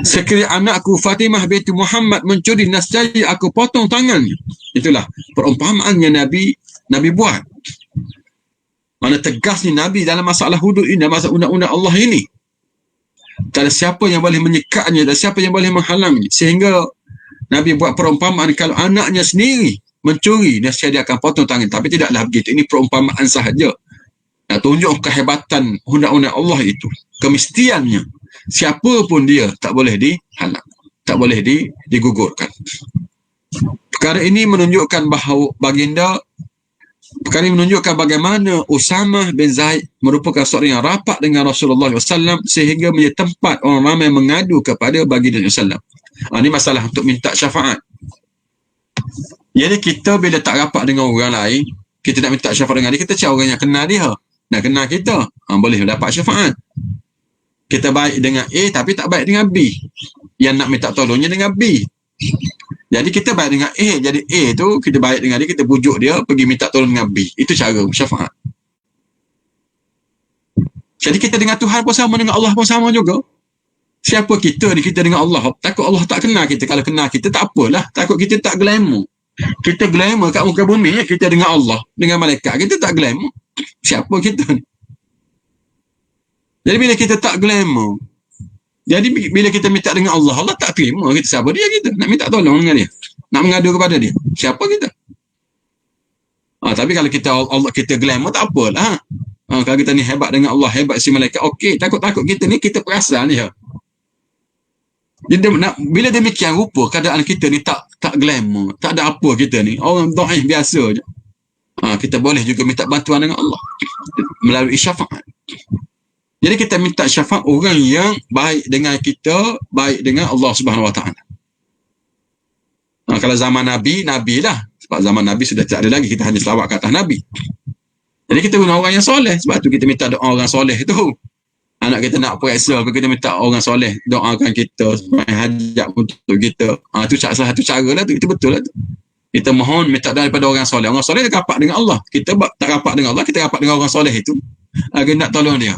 sekiranya anakku Fatimah binti Muhammad mencuri, nescaya aku potong tangannya. Itulah perumpamaannya Nabi buat. Mana tegas ni Nabi dalam masalah hudud ini, dalam masalah undang-undang Allah ini. Tak ada siapa yang boleh menyekatnya, tak ada siapa yang boleh menghalangnya. Sehingga Nabi buat perumpamaan kalau anaknya sendiri mencuri, nescaya dia akan potong tangan. Tapi tidaklah begitu. Ini perumpamaan sahaja. Nak tunjuk kehebatan undang-undang Allah itu. Kemestiannya. Siapa pun dia tak boleh dihalang. Tak boleh digugurkan. Perkara ini menunjukkan bahawa baginda Perkara ini menunjukkan bagaimana Usamah bin Zaid merupakan seorang yang rapat dengan Rasulullah SAW sehingga menjadi tempat orang ramai mengadu kepada baginda SAW. Ini masalah untuk minta syafaat. Jadi kita bila tak rapat dengan orang lain, kita nak minta syafaat dengan dia, kita cari orang yang kenal dia. Nak kenal kita, boleh dapat syafaat. Kita baik dengan A tapi tak baik dengan B. Yang nak minta tolongnya dengan B. Jadi kita baik dengan A, jadi A tu kita baik dengan dia, kita pujuk dia pergi minta tolong dengan B. Itu cara syafaat. Jadi kita dengan Tuhan pun sama, dengan Allah pun sama juga. Siapa kita ni, kita dengan Allah. Takut Allah tak kenal kita. Kalau kenal kita tak apalah. Takut kita tak glamour. Kita glamour kat muka bumi, kita dengan Allah, dengan malaikat, kita tak glamour. Siapa kita ni? Jadi bila kita tak glamour, jadi bila kita minta dengan Allah, Allah tak terima kita. Siapa dia kita? Nak minta tolong dengan dia, nak mengadu kepada dia. Siapa kita? Tapi kalau kita Allah, kita glamour, tak apalah. Kalau kita ni hebat dengan Allah, hebat si malaikat, okey. Takut-takut kita ni, kita perasan dia. Jadi bila demikian rupa keadaan kita ni tak glamour, tak ada apa kita ni, orang dhaif biasa je. Kita boleh juga minta bantuan dengan Allah melalui syafaat. Jadi kita minta syafaat orang yang baik dengan kita, baik dengan Allah Subhanahu Wa Taala. Kalau zaman Nabi, Nabi lah. Sebab zaman Nabi sudah tak ada lagi, kita hanya selawat ke atas Nabi. Jadi kita guna orang yang soleh. Sebab tu kita minta doa orang soleh tu. Anak kita nak periksa, kita minta orang soleh doakan kita supaya hajat untuk kita. Itu salah satu cara lah tu. Itu betul lah tu. Kita mohon minta doa daripada orang soleh. Orang soleh dia rapat dengan Allah. Kita tak rapat dengan Allah, kita rapat dengan orang soleh itu. Agar nak tolong dia.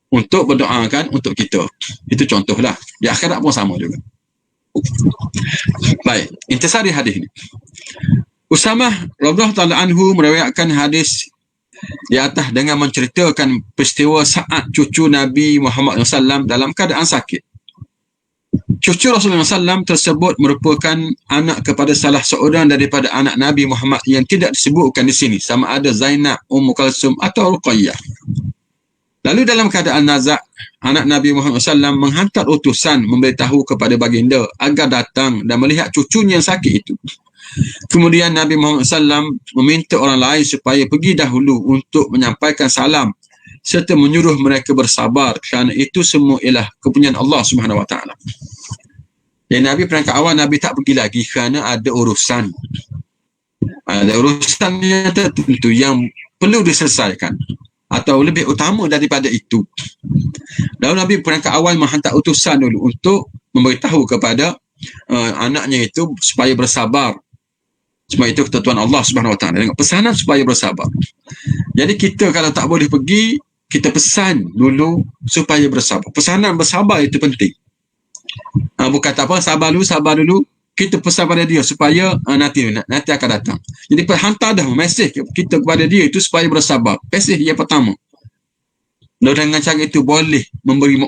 Untuk berdoakan untuk kita. Itu contohlah. Di akhirat pun sama juga. Baik, intisari hadis ini. Usamah radhiyallahu ta'ala anhu meriwayatkan hadis di atas dengan menceritakan peristiwa saat cucu Nabi Muhammad SAW dalam keadaan sakit. Cucu Rasulullah SAW tersebut merupakan anak kepada salah seorang daripada anak Nabi Muhammad yang tidak disebutkan di sini, sama ada Zainab, Ummu Kalsum atau Ruqayyah. Lalu dalam keadaan nazak, anak Nabi Muhammad SAW menghantar utusan memberitahu kepada baginda agar datang dan melihat cucunya yang sakit itu. Kemudian Nabi Muhammad SAW meminta orang lain supaya pergi dahulu untuk menyampaikan salam serta menyuruh mereka bersabar kerana itu semua ialah kepunyaan Allah Subhanahu Wa Taala. Dan Nabi perangkat awal Nabi tak pergi lagi kerana ada urusan. Ada urusan yang tertentu yang perlu diselesaikan. Atau lebih utama daripada itu. Lalu Nabi perangkat awal menghantar utusan dulu untuk memberitahu kepada anaknya itu supaya bersabar. Sebab itu ketentuan Allah Subhanahu Wa Taala dengan pesanan supaya bersabar. Jadi kita kalau tak boleh pergi, kita pesan dulu supaya bersabar. Pesanan bersabar itu penting. Bukan tak apa, sabar dulu. Kita pesan pada dia supaya nanti akan datang. Jadi hantar dah mesej kita kepada dia itu supaya bersabar. Mesej yang pertama. Dan dengan cara itu boleh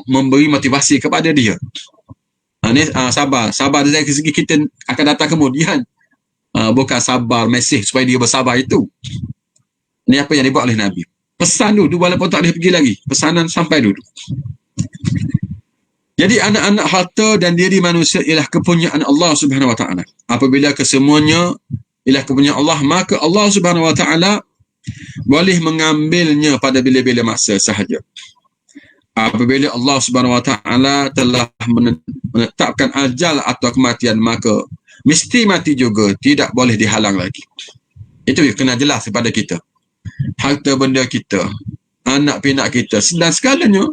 memberi motivasi kepada dia. Sabar dari segi kita akan datang kemudian. Bukan sabar mesej supaya dia bersabar itu. Ini apa yang dibuat oleh Nabi. Pesan dulu walaupun tak boleh pergi lagi. Pesanan sampai dulu. Jadi anak-anak harta dan diri manusia ialah kepunyaan Allah Subhanahu Wa Taala. Apabila kesemuanya ialah kepunyaan Allah, maka Allah Subhanahu Wa Taala boleh mengambilnya pada bila-bila masa sahaja. Apabila Allah Subhanahu Wa Taala telah menetapkan ajal atau kematian, maka mesti mati juga, tidak boleh dihalang lagi. Itu kena jelas kepada kita. Harta benda kita, anak pinak kita, dan segalanya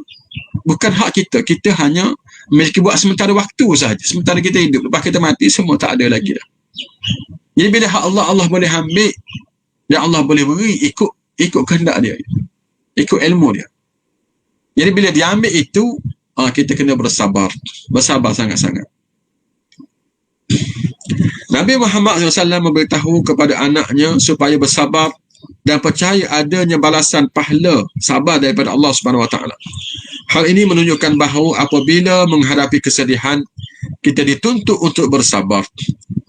bukan hak kita. Kita hanya memiliki buat sementara waktu sahaja. Sementara kita hidup, lepas kita mati, semua tak ada lagi dah. Jadi bila hak Allah, Allah boleh ambil dan Allah boleh beri ikut kehendak dia, ikut ilmu dia. Jadi bila dia ambil itu, kita kena bersabar sangat-sangat. Nabi Muhammad SAW memberitahu kepada anaknya supaya bersabar dan percaya adanya balasan pahala sabar daripada Allah Subhanahu Wa Taala. Hal ini menunjukkan bahawa apabila menghadapi kesedihan, kita dituntut untuk bersabar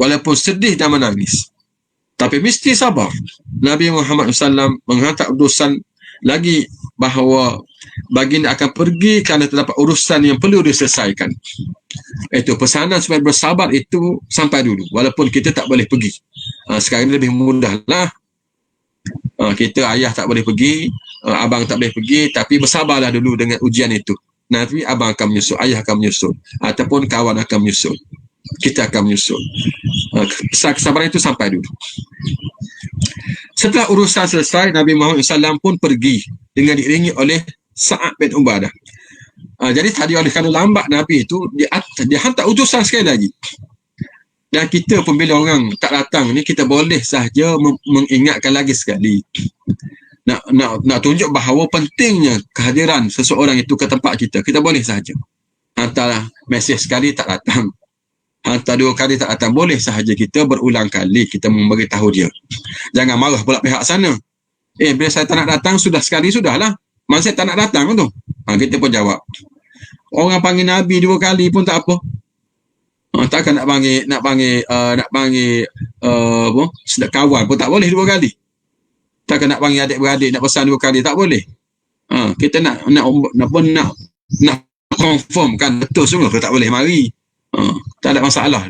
walaupun sedih dan menangis, tapi mesti sabar. Nabi Muhammad SAW menghantar utusan lagi bahawa baginda akan pergi kerana terdapat urusan yang perlu diselesaikan. Itu pesanan supaya bersabar itu sampai dulu walaupun kita tak boleh pergi. Sekarang ini lebih mudah lah. Kita ayah tak boleh pergi, abang tak boleh pergi, tapi bersabarlah dulu dengan ujian itu. Nanti abang akan menyusul, ayah akan menyusul, ataupun kawan akan menyusul, kita akan menyusul. Kesabaran itu sampai dulu. Setelah urusan selesai, Nabi Muhammad SAW pun pergi dengan diiringi oleh Sa'ad bin Ubadah. Jadi tadi oleh kerana lambat Nabi itu, dia hantar utusan sekali lagi. Dan kita pun bila orang tak datang ni, kita boleh sahaja mengingatkan lagi sekali. Nak tunjuk bahawa pentingnya kehadiran seseorang itu ke tempat kita. Kita boleh sahaja hantar mesej sekali tak datang, hantar 2 kali tak datang, boleh sahaja kita berulang kali kita memberitahu dia. Jangan marah pula pihak sana. Bila saya tak nak datang, sudah sekali sudahlah. Masa saya tak nak datang tu. Kita pun jawab. Orang panggil Nabi 2 kali pun tak apa. Takkan nak panggil kawan pun tak boleh 2 kali. Takkan nak panggil adik-beradik nak pesan 2 kali, tak boleh. Kita nak confirm kan betul sungguh tak boleh mari. Tak ada masalah.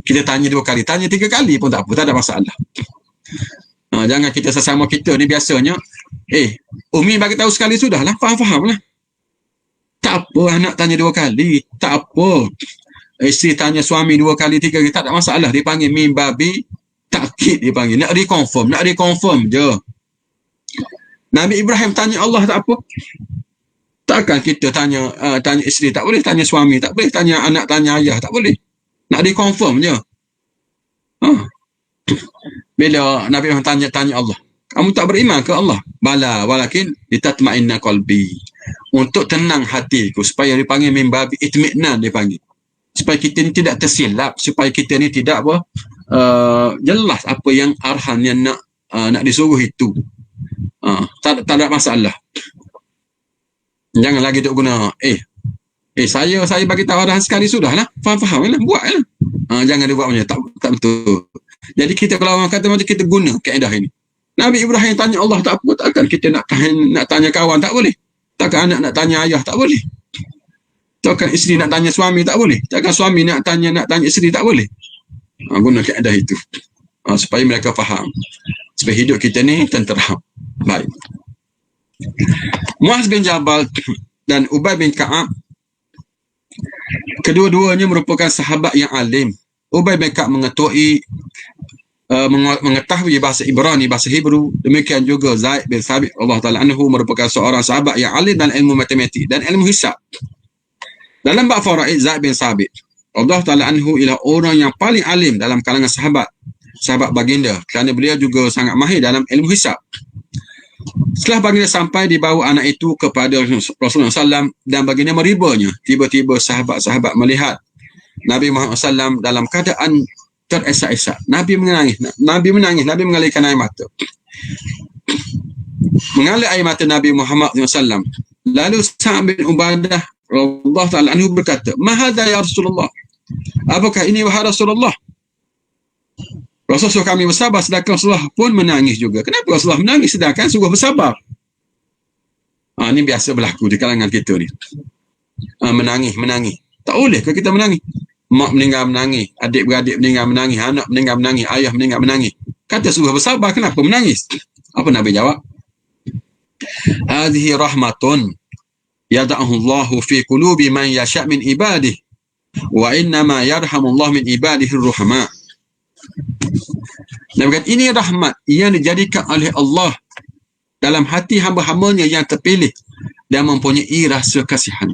Kita tanya 2 kali, tanya 3 kali pun tak apa, tak ada masalah. Jangan kita sesama kita ni biasanya Umi bagi tahu sekali sudahlah, faham lah. Tak apa anak tanya 2 kali, tak apa. Isteri tanya suami 2 kali 3 kali, tak ada masalah. Dia panggil mimbabi takkid, dia panggil nak reconfirm je. Nabi Ibrahim tanya Allah, tak apa. Takkan kita tanya isteri tak boleh, tanya suami tak boleh, tanya anak tanya ayah tak boleh. Nak reconfirm je. Bila Nabi Ibrahim tanya Allah, kamu tak beriman ke Allah? Bala walakin litatma'inna qalbi, untuk tenang hatiku, supaya dipanggil mimbabi itmi'nan, dipanggil supaya kita ni tidak tersilap, supaya kita ni tidak jelas apa yang arhan yang nak disuruh itu. Tak ada masalah. Jangan lagi duk guna saya bagi tahu arahan sekali sudahlah, faham lah, buatlah. Jangan dia buat macam tak betul. Jadi kita kalau orang kata macam kita guna kaedah ini. Nabi Ibrahim tanya Allah, tak apa. Takkan kita nak tanya kawan, tak boleh. Takkan anak nak tanya ayah, tak boleh. Takkan isteri nak tanya suami, tak boleh. Takkan suami nak tanya isteri, tak boleh. Guna kaedah itu. Supaya mereka faham. Supaya hidup kita ni tenteram. Baik. Muaz bin Jabal dan Ubay bin Ka'ab, kedua-duanya merupakan sahabat yang alim. Ubay bin Ka'ab mengetahui bahasa Ibrani, bahasa Hebrew. Demikian juga Zaid bin Thabit Allah Ta'ala anhu merupakan seorang sahabat yang alim dalam ilmu matematik dan ilmu hisab. Dalam bab faraid, Zaid bin Thabit Allah Ta'ala anhu ialah orang yang paling alim dalam kalangan sahabat baginda, kerana beliau juga sangat mahir dalam ilmu hisab. Setelah baginda sampai, dibawa anak itu kepada Rasulullah SAW dan baginda meribanya. Tiba-tiba sahabat-sahabat melihat Nabi Muhammad SAW dalam keadaan teresak-esak. Nabi menangis, Nabi mengalirkan air mata. Mengalir air mata Nabi Muhammad SAW. Lalu Sa'ad bin Ubadah Allah Ta'ala anhu berkata, "Ma hadha ya Rasulullah?" Apakah ini wahai Rasulullah? Rasulullah kami bersabar, sedangkan Rasulullah pun menangis juga. Kenapa Rasulullah menangis sedangkan suruh bersabar? Ini biasa berlaku di kalangan kita ni. Menangis. Tak boleh ke kita menangis? Mak meninggal menangis, adik-beradik meninggal menangis, anak meninggal menangis, ayah meninggal menangis. Kata suruh bersabar, kenapa menangis? Apa Nabi jawab? Hadhihi rahmatun yada'ahu Allahu fi qulubi man yasha' min ibadihi wa innama yarhamu Allah min ibadihi ar-ruhama. Nabi kata, ini rahmat yang dijadikan oleh Allah dalam hati hamba-hambanya yang terpilih dan mempunyai rasa kasihan.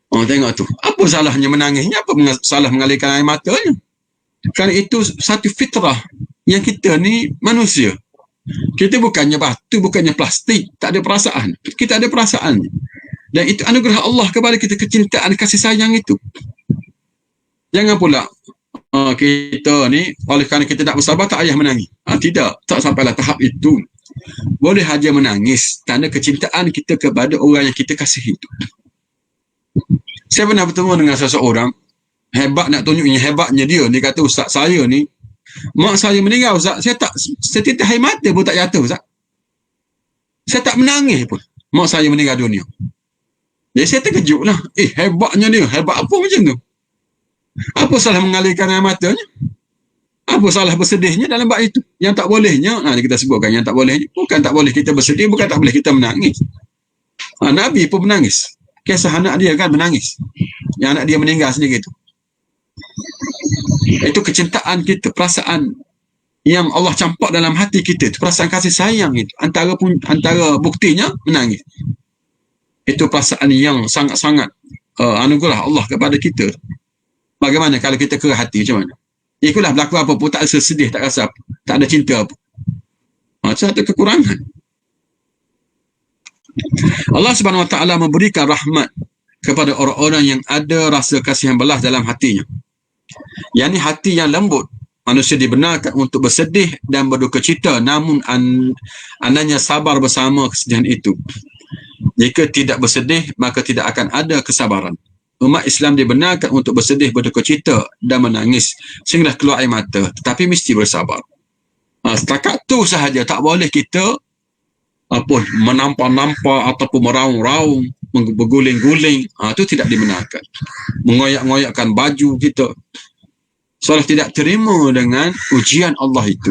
Tengok tu. Apa salahnya menangisnya? Apa salah mengalirkan air matanya? Kerana itu satu fitrah yang kita ni manusia. Kita bukannya batu, bukannya plastik. Tak ada perasaan. Kita ada perasaan. Dan itu anugerah Allah kepada kita, kecintaan, kasih sayang itu. Jangan pula kita ni, oleh kerana kita tak bersabar, tak payah menangis. Tidak. Tak sampailah tahap itu. Boleh saja menangis. Tanda kecintaan kita kepada orang yang kita kasihi itu. Saya pernah bertemu dengan seseorang, hebat nak tunjuknya hebatnya dia. Dia kata, "Ustaz, saya ni, mak saya meninggal, Ustaz. Saya setitik air mata pun tak jatuh, Ustaz. Saya tak menangis pun. Mak saya meninggal dunia." Jadi saya terkejut lah. Hebatnya dia. Hebat apa macam tu? Apa salah mengalirkan air matanya? Apa salah bersedihnya dalam bab itu? Yang tak bolehnya, kita sebutkan yang tak bolehnya. Bukan tak boleh kita bersedih, bukan tak boleh kita menangis. Nabi pun menangis. Kisah anak dia kan menangis. Yang anak dia meninggal sendiri itu. Itu kecintaan kita, perasaan yang Allah campak dalam hati kita, itu perasaan kasih sayang itu. Antara buktinya menangis. Itu perasaan yang sangat-sangat anugerah Allah kepada kita. Bagaimana kalau kita kerah hati, macam mana? Itulah berlaku apa pun, tak rasa sedih, tak rasa apa, tak ada cinta apa. Satu kekurangan. Allah Subhanahu Wa Taala memberikan rahmat kepada orang-orang yang ada rasa kasihan belas dalam hatinya. Yang ni hati yang lembut. Manusia dibenarkan untuk bersedih dan berduka cita, namun andanya sabar bersama kesedihan itu. Jika tidak bersedih, maka tidak akan ada kesabaran. Umat Islam dibenarkan untuk bersedih, berduka cita dan menangis sehingga keluar air mata, tetapi mesti bersabar. Setakat tu sahaja, tak boleh kita menampak-nampak ataupun meraung-raung, berguling-guling. Itu tidak dibenarkan. Mengoyak-ngoyakkan baju kita, seolah tidak terima dengan ujian Allah itu.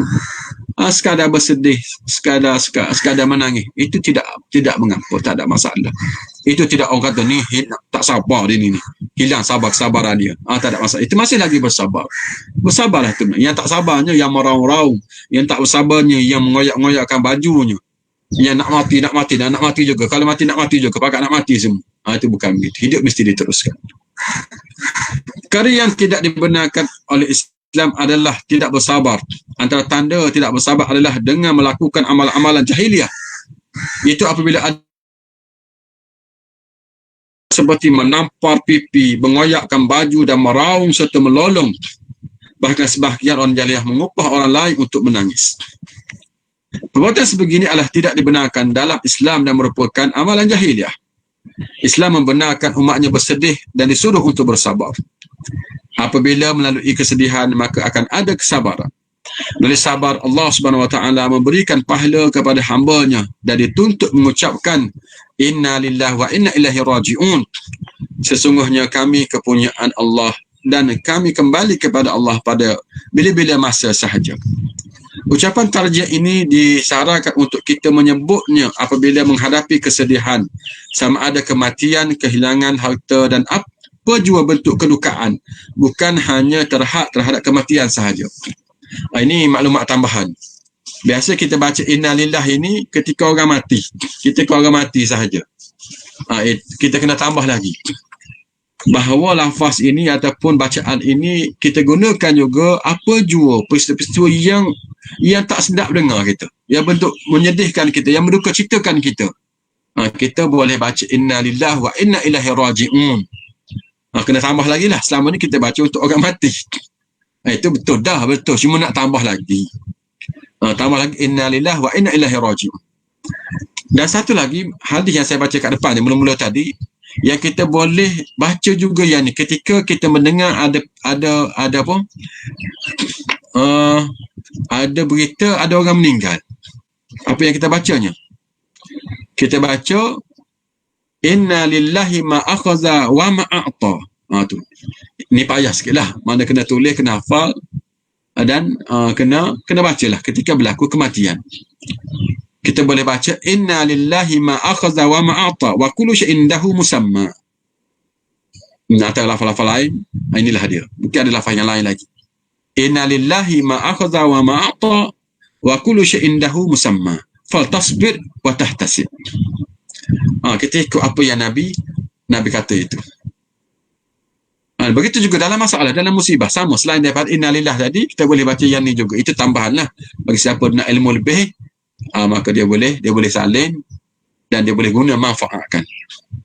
Sekadar bersedih, sekadar menangis, itu tidak mengapa, tak ada masalah. Itu tidak orang kata ni tak sabar dia ni, hilang kesabaran dia. Tak ada masalah. Itu masih lagi bersabar. Bersabarlah tu. Yang tak sabarnya yang meraung-raung, yang tak bersabarnya yang mengoyak-ngoyakkan bajunya, yang nak mati dan nak mati juga. Kalau mati nak mati juga, pakat nak mati semua. Itu bukan begitu. Hidup mesti diteruskan. Perkara yang tidak dibenarkan oleh Islam adalah tidak bersabar. Antara tanda tidak bersabar adalah dengan melakukan amalan-amalan jahiliah. Itu apabila ada seperti menampar pipi, mengoyakkan baju dan meraung serta melolong. Bahkan sebahagian orang jahiliah mengupah orang lain untuk menangis. Perbuatan sebegini adalah tidak dibenarkan dalam Islam dan merupakan amalan jahiliah. Islam membenarkan umatnya bersedih dan disuruh untuk bersabar. Apabila melalui kesedihan, maka akan ada kesabaran. Melalui sabar, Allah Subhanahu Wa Taala memberikan pahala kepada hamba-Nya dan dituntut mengucapkan Inna lillahi wa inna ilaihi raji'un. Sesungguhnya kami kepunyaan Allah dan kami kembali kepada Allah pada bila-bila masa sahaja. Ucapan tarjih ini disyaratkan untuk kita menyebutnya apabila menghadapi kesedihan, sama ada kematian, kehilangan harta dan apa jua bentuk kedukaan, bukan hanya terhadap kematian sahaja. Ini maklumat tambahan. Biasa kita baca Inna lillahi ini ketika orang mati. Ketika orang mati sahaja. Kita kena tambah lagi, bahawa lafaz ini ataupun bacaan ini kita gunakan juga apa jua peristiwa-peristiwa yang tak sedap dengar kita, yang bentuk menyedihkan kita, yang menduka citakan kita. Kita boleh baca Inna lillahi wa inna ilaihi raji'un. Kena tambah lagi lah. Selama ni kita baca untuk orang mati. Itu betul dah, betul. Cuma nak tambah lagi. Tambah lagi Inna lillahi wa inna ilaihi raji'un. Dan satu lagi hadis yang saya baca kat depan ni mula-mula tadi, yang kita boleh baca juga yang ni ketika kita mendengar ada apa? Ada berita ada orang meninggal. Apa yang kita bacanya? Kita baca Inna lillahi ma akhadha wa ma a'ta. Tu. Ni payah sikitlah. Mana kena tulis, kena hafal dan kena bacalah ketika berlaku kematian. Kita boleh baca Inna lillahi ma akhadha wa ma a'ta wa kullu syai'in lahu musamma. Atau lafaz-lafaz lain, inilah dia. Mungkin ada lafaz yang lain lagi. Inna lillahi ma akhadha wa ma a'ta wa kullu syai'in lahu musamma. Faltasbir wa tahtasib. Kita ikut apa yang Nabi kata itu. Begitu juga dalam masalah, dalam musibah sama. Selain daripada Inna lillahi tadi, kita boleh baca yang ni juga. Itu tambahanlah. Bagi siapa nak ilmu lebih, maka dia boleh salin dan dia boleh guna manfaatkan.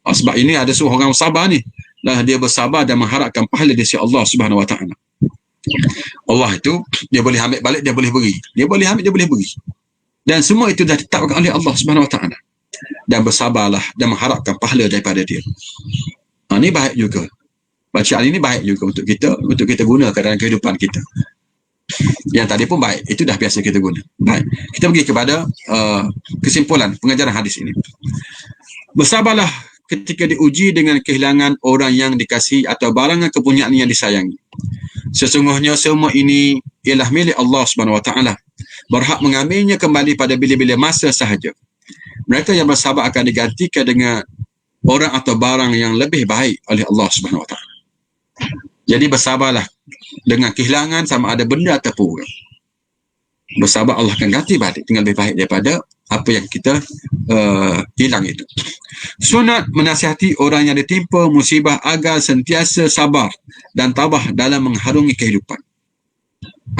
Sebab ini ada seorang orang sabar ni. Dia bersabar dan mengharapkan pahala dari Allah Subhanahu Wa Taala. Allah itu dia boleh ambil balik, dia boleh beri. Dia boleh ambil, dia boleh beri. Dan semua itu dah ditetapkan oleh Allah Subhanahu Wa Taala. Dan bersabarlah dan mengharapkan pahala daripada dia. Ini baik juga. Bacaan ini baik juga untuk kita gunakan dalam kehidupan kita. Yang tadi pun baik, itu dah biasa kita guna. Baik, kita pergi kepada kesimpulan pengajaran hadis ini. Bersabarlah ketika diuji dengan kehilangan orang yang dikasihi atau barangan kepunyaan yang disayangi. Sesungguhnya semua ini ialah milik Allah Subhanahu Wa Taala, berhak mengambilnya kembali pada bila-bila masa sahaja. Mereka yang bersabar akan digantikan dengan orang atau barang yang lebih baik oleh Allah Subhanahu Wa Taala. Jadi bersabarlah dengan kehilangan sama ada benda ataupun orang. Bersabar, Allah akan ganti balik dengan lebih baik daripada apa yang kita hilang itu. Sunat menasihati orang yang ditimpa musibah agar sentiasa sabar dan tabah dalam mengharungi kehidupan.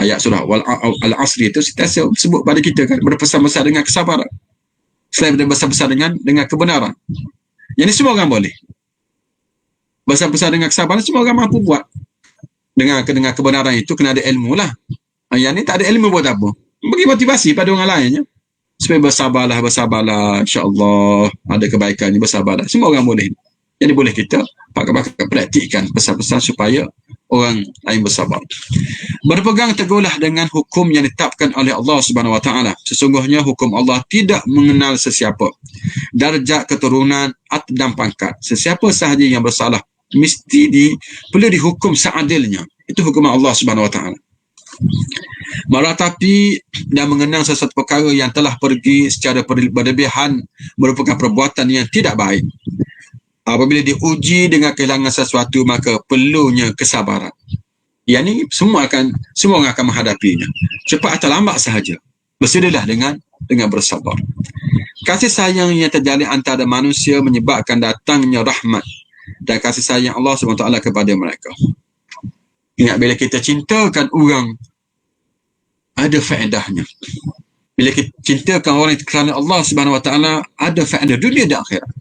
Ayat surah Al-Asri itu sentiasa sebut pada kita kan, berpesan-pesan dengan kesabaran. Selain berpesan-pesan dengan kebenaran. Yang ini semua orang boleh. Pesan-pesan dengan kesabaran semua orang mampu buat. Dengan kebenaran itu kena ada ilmu lah. Yang ni tak ada ilmu buat apa? Bagi motivasi pada orang lain. Ya? Supaya bersabarlah, insyaAllah ada kebaikannya, bersabarlah. Semua orang boleh. Jadi boleh kita pakai praktikkan pesan-pesan supaya orang lain bersabar. Berpegang teguhlah dengan hukum yang ditetapkan oleh Allah Subhanahu Wa Taala. Sesungguhnya hukum Allah tidak mengenal sesiapa, darjat, keturunan dan pangkat. Sesiapa sahaja yang bersalah mesti perlu dihukum seadilnya. Itu hukum Allah Subhanahu Wa Taala. Meratapi dan mengenang sesuatu perkara yang telah pergi secara berlebihan merupakan perbuatan yang tidak baik. Apabila diuji dengan kehilangan sesuatu, maka perlunya kesabaran. Yang ini semua orang akan menghadapinya. Cepat atau lambat sahaja. Bersedialah dengan bersabar. Kasih sayang yang terjalin antara manusia menyebabkan datangnya rahmat dan kasih sayang Allah SWT kepada mereka. Ingat, bila kita cintakan orang, ada faedahnya. Bila kita cintakan orang kerana Allah SWT, ada faedah dunia dan akhirat.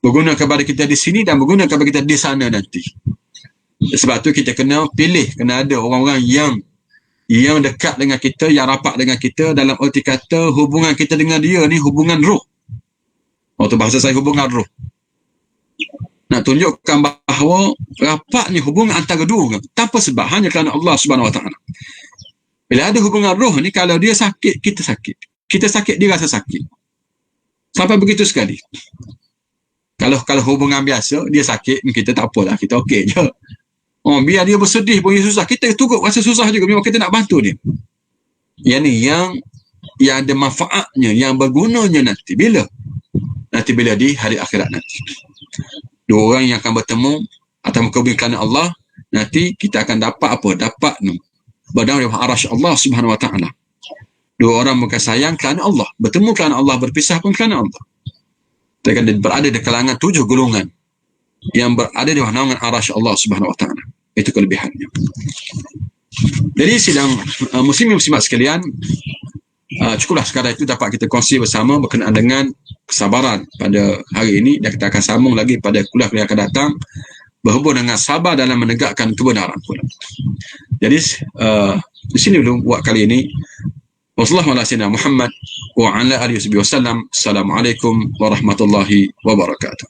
Berguna kepada kita di sini dan berguna kepada kita di sana nanti. Sebab tu kita kena pilih, kena ada orang-orang yang dekat dengan kita, yang rapat dengan kita, dalam erti kata hubungan kita dengan dia ni hubungan roh. Waktu bahasa saya hubungan roh. Nak tunjukkan bahawa rapatnya hubungan antara dua orang tanpa sebab, hanya kerana Allah Subhanahu Wa Taala. Bila ada hubungan roh ni, kalau dia sakit, kita sakit. Kita sakit, dia rasa sakit. Sampai begitu sekali. Kalau hubungan biasa, dia sakit, kita tak apalah, kita okey je. Biar dia bersedih pun dia susah, kita turut rasa susah juga, memang kita nak bantu dia. Yang ni yang ada manfaatnya, yang bergunanya nanti. Bila? Nanti bila di hari akhirat nanti. Dua orang yang akan bertemu atau berkahwin kerana Allah, nanti kita akan dapat apa? Dapat berada di arasy Allah Subhanahu Wa Taala. Dua orang bukan sayang kerana Allah, bertemu kerana Allah, berpisah pun kerana Allah. Mereka berada di kalangan 7 golongan yang berada di bawah naungan arasy Allah Subhanahu Wa Taala. Itu kelebihannya. Jadi sidang muslimin-muslimat sekalian, cukuplah sekadar itu dapat kita kongsi bersama berkenaan dengan kesabaran pada hari ini, dan kita akan sambung lagi pada kuliah-kuliah akan datang berhubung dengan sabar dalam menegakkan kebenaran pula. Jadi di sini dulu buat kali ini. Wassalamualaikum warahmatullahi wabarakatuh. Assalamualaikum warahmatullahi wabarakatuh.